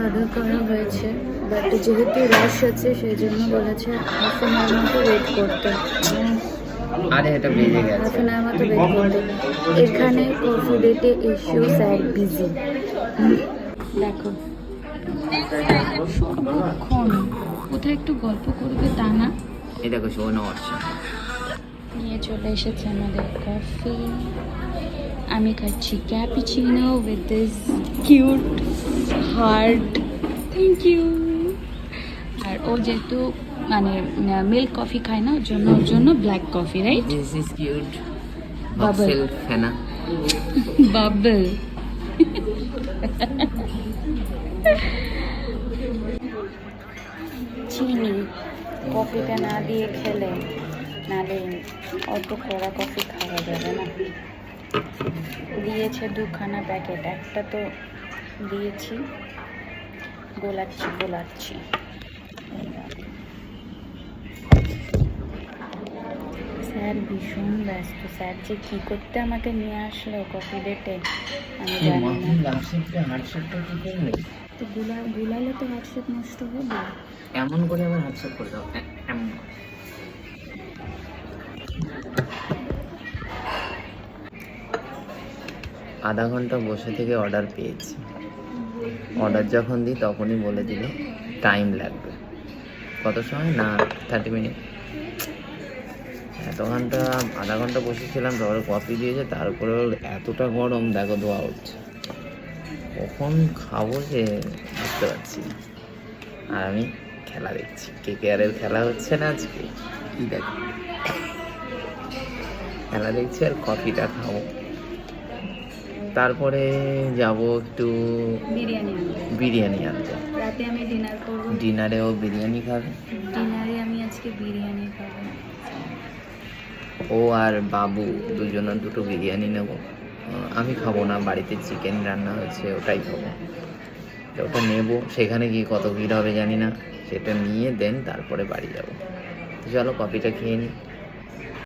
Order করা হয়েছে, but যেহেতু রাশ আছে সেই জন্য বলেছে হাফ অ্যান আওয়ার মতো ওয়েট করতে। আরে এটা বেজে গেছে। হাফ অ্যান আওয়ার মতো ওয়েট করতে। এখানে কফি ডেটে ইস্যু স্যার বিজি। দেখো সারাক্ষণ কোথায় একটু গল্প করবে তা না, এই দেখো শোনো অর্চনা নিয়ে চলে এসেছে আমাদের কফি। আমি খাচ্ছি cappuccino with this cute heart, thank you. আর ও যেহেতু মানে মিল্ক কফি খায় না, ওর জন্য black coffee, right? This is cute Bubble. Bubble ফেনা। বাবল। চিনি কফিটা না দিয়ে খেলে, নালে অত কড়া কফি খাওয়া যাবে না। দিয়েছে দুখানা প্যাকেট, একটা তো দিয়েছি, গোলাচ্ছি। স্যার ভীষণ ব্যস্ত, স্যার যে কী করতে আমাকে নিয়ে আসলো কফি ডেটে আমি জানি না। লাস্টে হার্টশেপটা কি করলে? তো গুলালে তো হোয়াটসঅ্যাপ নষ্ট হবে। এমন করে আবার হার্টশেপ করে দাও, এমন। আধা ঘন্টা বসে থেকে অর্ডার পেয়েছি। অর্ডার যখন দিই তখনই বলে দিল টাইম লাগবে। কত সময় না 30 মিনিট। আধা ঘন্টা বসেছিলাম, তারপরে কফি দিয়েছে, তারপরে এতটা গরম দেখো ধোয়া হচ্ছে। কখন খাবো যে বুঝতে পারছি না। আর আমি খেলা দেখছি, কেকেআরের খেলা হচ্ছে না আজকে, কি দেখো খেলা দেখছি আর কফিটা খাবো। তারপরে যাব একটু বিরিয়ানি আনতে। রাতে আমি ডিনার করব। ডিনারেও বিরিয়ানি খাবে? ডিনারে আমি আজকে বিরিয়ানি খাবো। ও আর বাবু দুজনের দুটো বিরিয়ানি নেব। আমি খাবো না, বাড়িতে চিকেন রান্না হয়েছে ওটাই খাবো। ওটা নেব, সেখানে গিয়ে কত ভিড় হবে জানি না, সেটা নিয়ে দেন তারপরে বাড়ি যাব। চলো কফিটা খেয়ে নিই।